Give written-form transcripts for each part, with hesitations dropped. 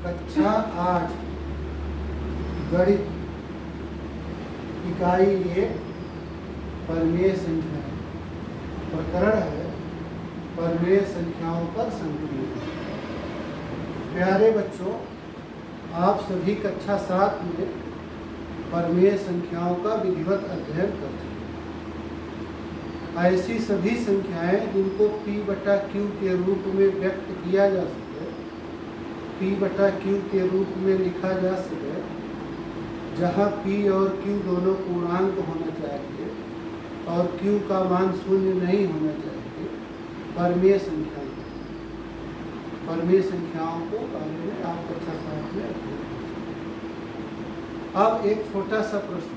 कक्षा 8 गणित इकाई 1 परिमेय संख्या प्रकरण है परिमेय संख्याओं पर संक्रिय। प्यारे बच्चों, आप सभी कक्षा 7 में परिमेय संख्याओं का विधिवत अध्ययन कर चुके हैं। ऐसी सभी संख्याएं जिनको P/Q के रूप में व्यक्त किया जा सके, P/Q के रूप में लिखा जा सके, जहां P और Q दोनों पूर्णांक होना चाहिए और Q का मान शून्य नहीं होना चाहिए, परिमेय संख्याएं। परिमेय संख्याओं को बारे में आप कक्षा 7 में अध्ययन। अब एक छोटा सा प्रश्न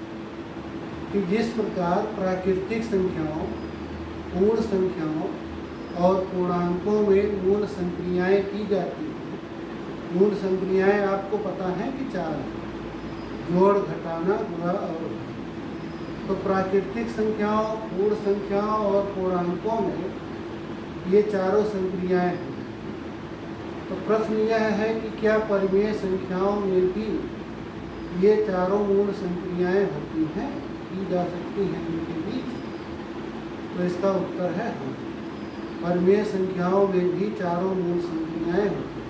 कि जिस प्रकार प्राकृतिक संख्याओं, पूर्ण संख्याओं और पूर्णांकों में मूल संक्रियाएं की जाती हैं। मूल संक्रियाएं आपको पता है कि 4 हैं: जोड़, घटाना, गुणा और। तो प्राकृतिक संख्याओं, पूर्ण संख्याओं और पूर्णांकों में ये चारों संक्रियाएं हैं। तो प्रश्न यह है कि क्या परिमेय संख्याओं में भी ये चारों मूल संक्रियाएं होती हैं, की जा सकती हैं इनके बीच? तो इसका उत्तर है हाँ, परिमेय संख्याओं में भी चारों मूल संक्रियाएं होती हैं।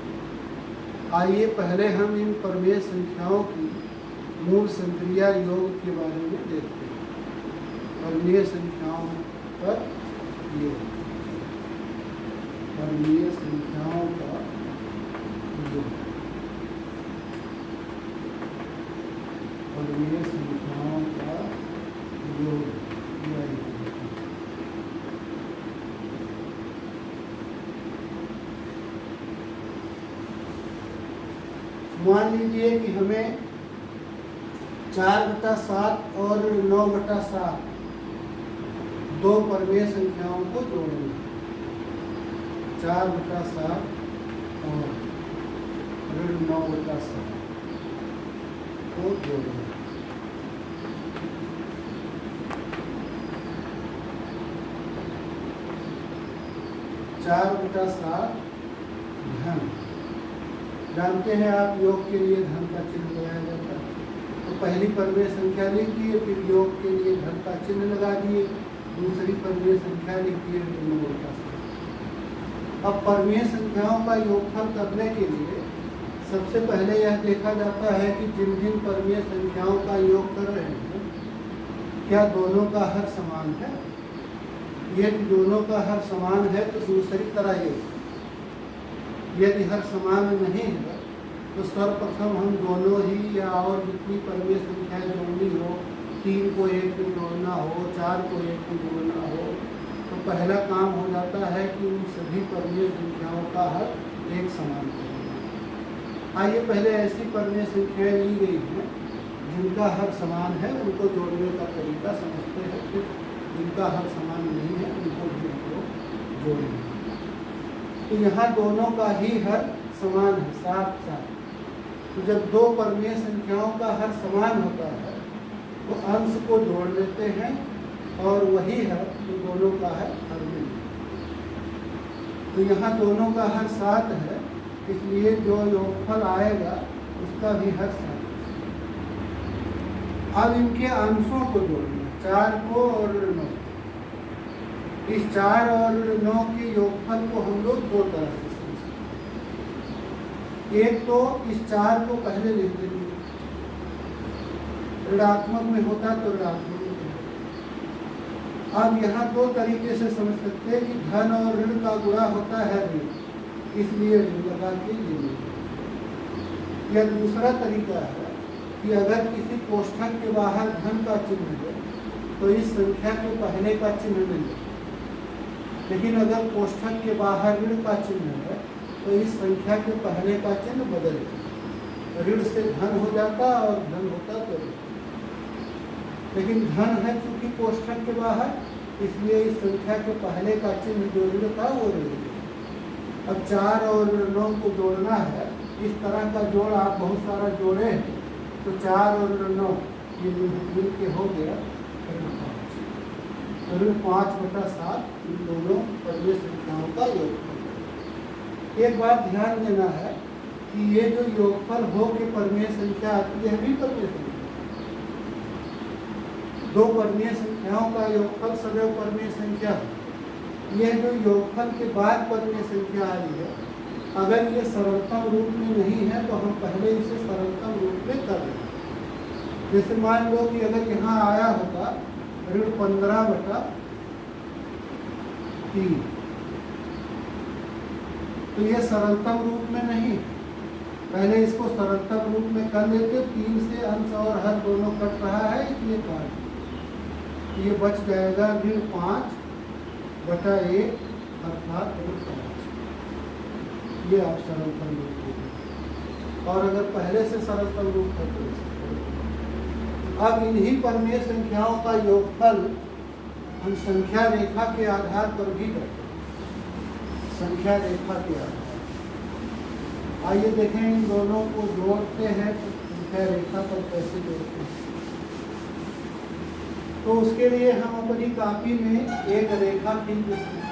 आइए पहले हम इन परिमेय संख्याओं की मूल संक्रिया योग के बारे में देखते हैं। परिमेय संख्याओं पर योग, परिमेय संख्याओं का योग, परिमेय संख्याओं का योग। मान लीजिए कि हमें 4/7 और 9/7 दो परिमेय संख्याओं को जोड़ना है। 4/7 और 9/7 को जोड़ना। 4/7 धन। जानते हैं आप, योग के लिए धन का चिन्ह लगाया जाता है। तो पहली परिमेय संख्या लिख दिए, फिर योग के लिए धन का चिन्ह लगा दिए, दूसरी परिमेय संख्या लिख दिए, 9/7। अब परिमेय संख्याओं का योगफल करने के लिए सबसे पहले यह देखा जाता है कि जिन जिन परिमेय संख्याओं का योग कर रहे हैं, क्या दोनों का हर समान है? यदि दोनों का हर समान है तो दूसरी तरह योग। यदि हर समान नहीं है तो सर्वप्रथम हम दोनों ही या और जितनी परिमेय संख्याएं जोड़नी हो, 3 को 1 में जोड़ना हो, 4 को 1 में जोड़ना हो, तो पहला काम हो जाता है कि उन सभी परिमेय संख्याओं का हर एक समान करना। आइए पहले ऐसी परिमेय संख्याएं ली गई हैं जिनका हर समान है, उनको जोड़ने का तरीका समझते हैं। फिर जिनका हर समान नहीं है उनको भी हम लोग जोड़ेंगे। तो यहाँ दोनों का ही हर समान है, 7/7। तो जब दो परिमेय संख्याओं का हर समान होता है तो अंश को जोड़ लेते हैं और वही है तो दोनों का है हर मिल। तो यहाँ दोनों का हर 7 है, इसलिए जो योगफल आएगा उसका भी हर 7। अब इनके अंशों को जोड़ना, 4 को और 9। इस 4 और 9 के योगफल को हम लोग दो तरह से समझते हैं। एक तो इस 4 को पहले लिख देंगे, ऋणात्मक में होता तो ऋणात्मक में। अब यहाँ दो तरीके से समझ सकते हैं कि धन और ऋण का गुणा होता है ऋण, इसलिए ऋण लगा के लेंगे। यह दूसरा तरीका है कि अगर किसी कोष्ठक के बाहर धन का चिन्ह है तो इस संख्या के पहले का चिन्ह नहीं है, लेकिन अगर कोष्ठक के बाहर ऋण का चिन्ह है तो इस संख्या के पहले का चिन्ह बदल जाता। ऋण से धन हो जाता और धन होता तो ऋण। लेकिन धन है चूंकि कोष्ठक के बाहर, इसलिए इस संख्या के पहले का चिन्ह जो ऋण था वो ऋण। अब 4 और 9 को जोड़ना है। इस तरह का जोड़ आप बहुत सारा जोड़े हैं तो 4 और 9 ये मिल के हो गया ऋण 5/7। इन दोनों परिमेय संख्याओं का योग। एक बात ध्यान देना है कि ये जो योगफल हो के परमेय संख्या आती है भी परमेय संख्या। दो परमेय संख्याओं का योगफल सदैव परमेय संख्या है। यह जो योगफल के बाद परमेय संख्या आ रही है, अगर ये सरलतम रूप में नहीं है तो हम पहले इसे सरलतम रूप में कर लें। जैसे मान लो कि अगर यहाँ आया होगा ऋण 15/3, तो ये सरलतम रूप में नहीं। पहले इसको सरलतम रूप में कर लेते, 3 से अंश और हर दोनों कट रहा है, इसलिए काट ये बच जाएगा ऋण 5/1 अर्थात ऋण 5। ये आप सरलतम रूप होगा। और अगर पहले से सरलतम रूप है तो अब इन्हीं परमेय संख्याओं का योगफल हम संख्या रेखा के आधार पर भी करते हैं। संख्या रेखा के आधार, आइए देखें इन दोनों को जोड़ते हैं तो संख्या रेखा पर कैसे जोड़ते हैं। तो उसके लिए हम अपनी कॉपी में एक रेखा खींचते हैं।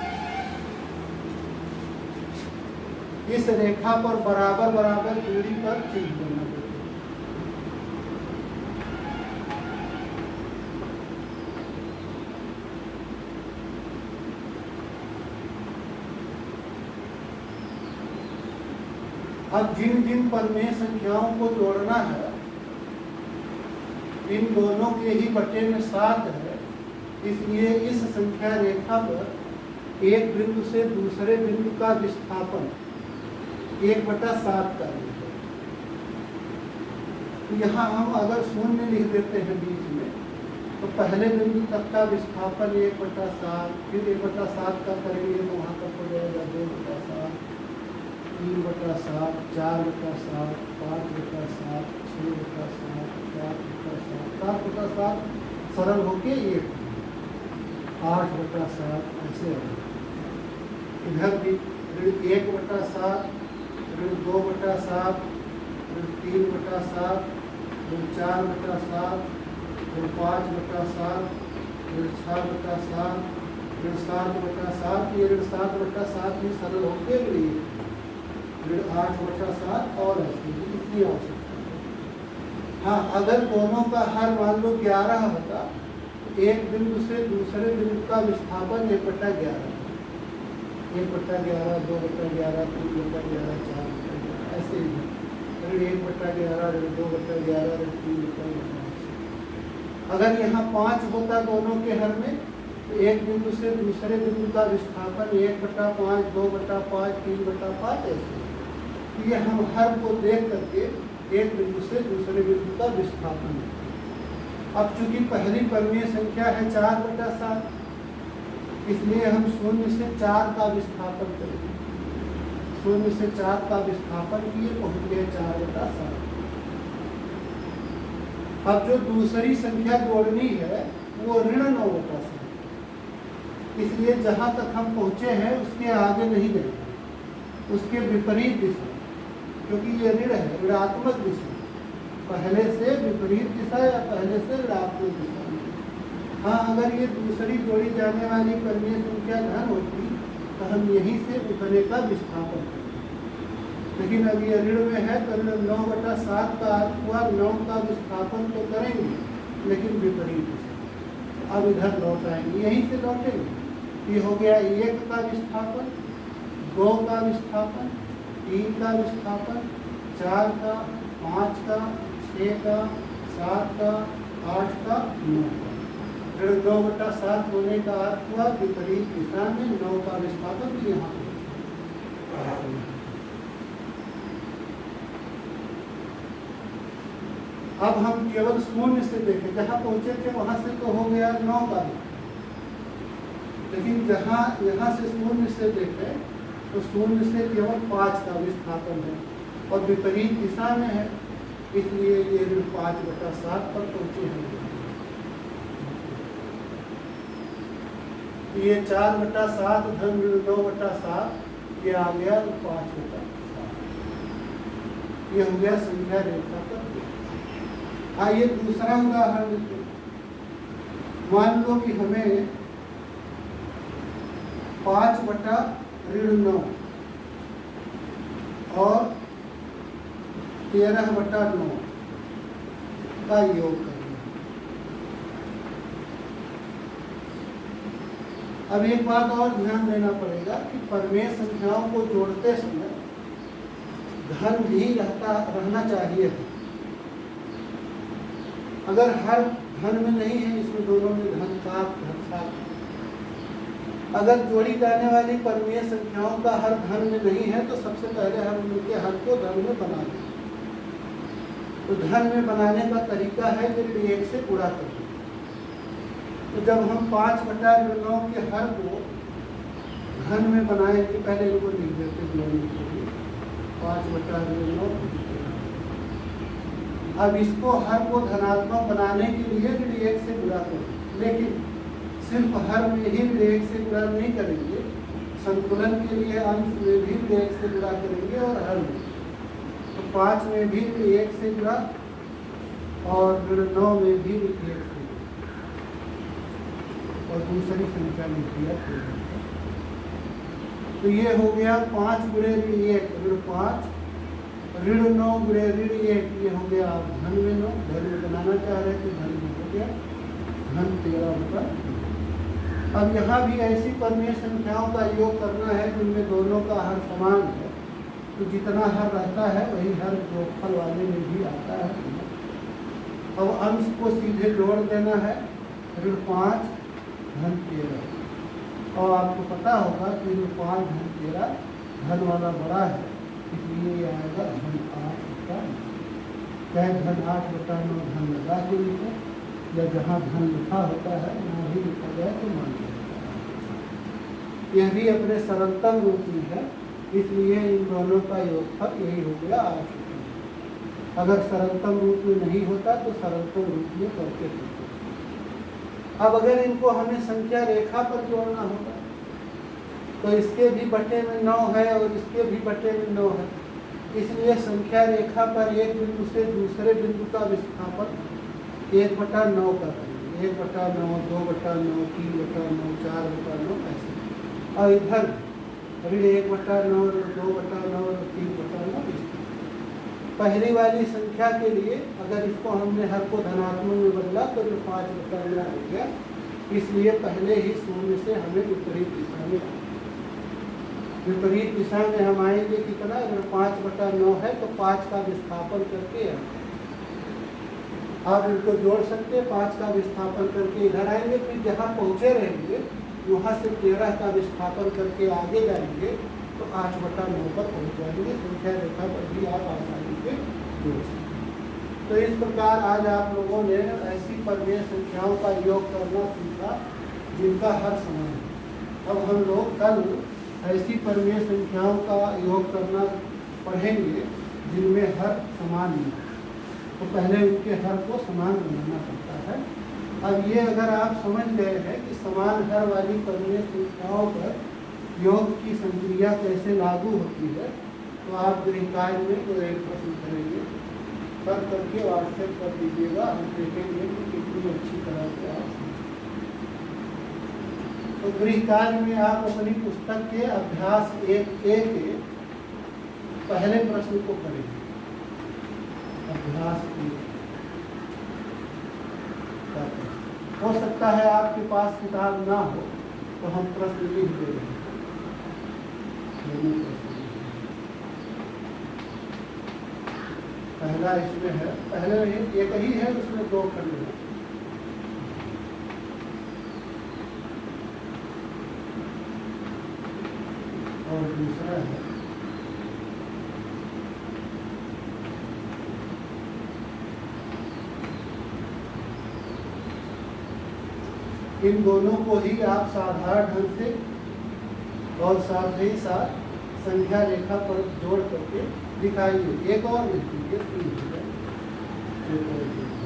इस रेखा पर बराबर बराबर दूरी पर चिन्ह करना पड़ेगा। अब जिन जिन परमेय संख्याओं को जोड़ना है, इन दोनों के ही बटे में 7 है, इसलिए इस संख्या रेखा पर एक बिंदु से दूसरे बिंदु का विस्थापन 1/7 का है। तो यहाँ हम अगर शून्य लिख देते हैं बीच में, तो पहले बिंदु तक का विस्थापन 1/7, फिर 1/7 का करेंगे तो वहाँ तक हो जाएगा 2/7, 3/7, 4/7, 5/7, 6/7, 7/7, 7/7 सरल होके 8/7 ऐसे है। इधर भी ऋण 1/7, ऋण 2/7, ऋण 3/7, ऋण 4/7, ऋण 5/7, ऋण 6/7, ऋण 7/7, ये ऋण 7/7 भी सरल होके ऋण 8/7 और ऐसे इतनी आवश्यकता है। हाँ, अगर दोनों का हर मान लो 11 होता तो एक बिंदु से दूसरे बिंदु का विस्थापन 1/11, 1/11, 2/11, 3/11, 4/11 ऐसे ही ऋण 1/11, ऋण 2/11, ऋण 3/11। अगर यहाँ 5 होता दोनों के हर में, तो एक बिंदु से दूसरे बिंदु का विस्थापन 1/5, 2/5, 3/5 ऐसे। ये हम हर को देख करके एक बिंदु से दूसरे बिंदु का विस्थापन। अब चूंकि पहली परमेय संख्या है 4/7, इसलिए हम शून्य से 4 का विस्थापन करेंगे। शून्य से 4 का विस्थापन किए, पहुंच गए 4/7। अब जो दूसरी संख्या जोड़नी है वो ऋण 9/7, इसलिए जहां तक हम पहुंचे हैं उसके आगे नहीं गए, उसके विपरीत दिशा, क्योंकि ये ऋण है, ऋणात्मक दिशा, पहले से विपरीत दिशा या पहले से ऋणात्मक दिशा में। हाँ, अगर ये दूसरी जोड़ी जाने वाली परमेय संख्या धन होती तो हम यहीं से उतने का विस्थापन करते, लेकिन अब ये ऋण में है तो ऋण 9/7 का अर्थ हुआ 9 का विस्थापन तो करेंगे लेकिन विपरीत दिशा। अब इधर लौट आएंगे, यहीं से लौटेंगे। ये हो गया 1 का विस्थापन, 2 का विस्थापन, 3 का विस्थापन, 4 का, 5 का, 6 का, 7 का, 8 का, 9 का। ऋण 9/7 होने का अर्थ हुआ विपरीत दिशा में 9 का विस्थापन भी यहाँ पर। अब हम केवल शून्य से देखें, जहाँ पहुँचे थे वहाँ से तो हो गया 9 का, लेकिन जहाँ यहाँ से शून्य से देखें तो शून्य से केवल 5 का विस्थापन है और विपरीत दिशा में है, इसलिए ये ऋण 5/7 पर पहुँचे हैं। ये 4/7 धन ऋण 9/7, ये आ गया 5/7। ये हो गया संख्या रेखा पर। आइए दूसरा उदाहरण लेते हैं। मान लो कि हमें 5/9 और 13/9 का योग करना। अब एक बात और ध्यान देना पड़ेगा कि परमेय संख्याओं को जोड़ते समय धन भी रहना चाहिए। अगर हर धन में नहीं है, इसमें दोनों में धन 7 धन 7, अगर जोड़ी जाने वाली परमेय संख्याओं का हर धन में नहीं है तो सबसे पहले हम उनके हर को धन में बना दें। तो धन में बनाने का तरीका है ऋण 1 से गुणा करना। तो जब हम 5/9 के हर को धन में बनाएंगे, पहले इनको लिख देते हैं 5/9। अब इसको हर को धनात्मक बनाने के लिए ऋण 1 से गुणा करें, लेकिन सिर्फ हर में ही ऋण 1 से गुणा नहीं करेंगे, संतुलन के लिए अंश में भी ऋण 1 से गुणा करेंगे और हर में। तो 5 में भी ऋण 1 से गुणा और ऋण 9 में भी ऋण 1 से, और दूसरी संख्या लिख दिया। तो ये हो गया 5 गुणे ऋण 1 ऋण 5, ऋण 9 गुणे ऋण 1 ये हो गया धन में 9, धन में बनाना चाह रहे थे, धन में हो गया धन 13/9। अब यहाँ भी ऐसी परमेय संख्याओं का योग करना है जिनमें दोनों का हर समान है। तो जितना हर रहता है वही हर जोगफल वाले में भी आता है। अब अंश को सीधे जोड़ देना है, ऋण 5 धन 13, और आपको पता होगा कि ऋण 5 धन 13 धन वाला बड़ा है, इसलिए ये आएगा धन 8/9। चाहे धन 8/9 धन लगा के लिखो, या जहाँ धन लिखा होता है वहाँ भी लिखा जाए तो मान लिया। यह भी अपने सरलतम रूप में है, इसलिए इन दोनों का योगफल यही हो गया 8। अगर सरलतम रूप में नहीं होता तो सरलतम रूप में करके होते। अब अगर इनको हमें संख्या रेखा पर जोड़ना होगा तो इसके भी बटे में 9 है और इसके भी बटे में 9 है, इसलिए संख्या रेखा पर एक बिंदु से दूसरे बिंदु का विस्थापन 1/9 का करेंगे। 1/9, 2/9, 3/9, 4/9 ऐसे। और इधर ऋण 1/9, 2/9, 3/9 इस। पहली वाली संख्या के लिए अगर इसको हमने हर को धनात्मक में बदला तो ऋण 5/9 हो गया, इसलिए पहले ही शून्य से हमें विपरीत दिशा में, विपरीत दिशा में हम आएंगे कितना, अगर 5/9 है तो 5 का विस्थापन करके आप इनको जोड़ सकते हैं। 5 का विस्थापन करके इधर आएंगे, फिर जहाँ पहुँचे रहेंगे वहाँ से 13 का विस्थापन करके आगे जाएंगे तो 8/9 पर पहुँच जाएंगे। संख्या रेखा पर भी आप आसानी से जोड़ सकते हैं। तो इस प्रकार आज आप लोगों ने ऐसी परमेय संख्याओं का योग करना सीखा जिनका हर समान है। अब हम लोग कल ऐसी परमेय संख्याओं का योग करना पढ़ेंगे जिनमें हर समान नहीं, तो पहले उनके हर को समान बनाना पड़ता है। अब ये अगर आप समझ गए हैं कि समान हर वाली परमेय संख्याओं पर योग की संक्रिया कैसे लागू होती है, तो आप गृहकार्य में जो एक प्रश्न करेंगे कर करके व्हाट्सएप कर दीजिएगा, हम देखेंगे कि कितनी अच्छी तरह से आप। तो गृहकार्य में आप अपनी पुस्तक के अभ्यास 1A के पहले प्रश्न को करेंगे। अभ्यास 1 हो सकता है आपके पास किताब ना हो तो हम प्रश्न लिख दे रहे हैं। पहला इसमें है, पहले एक ही है, उसमें 2 खंड है। और दूसरा है इन दोनों को ही आप साधारण ढंग से और साथ ही साथ संख्या रेखा पर जोड़ करके दिखाइए। एक और लिख दीजिए, 3 हो जाए। एक और लिख दीजिए।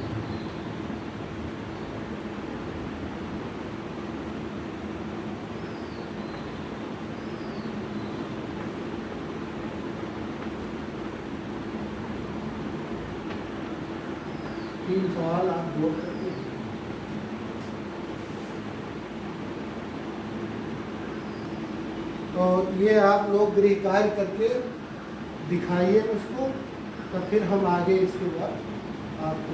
3 सवाल आप जोड़ करके तो ये आप लोग गृह कार्य करके दिखाइए मुझको। तो फिर हम आगे इसके बाद आपको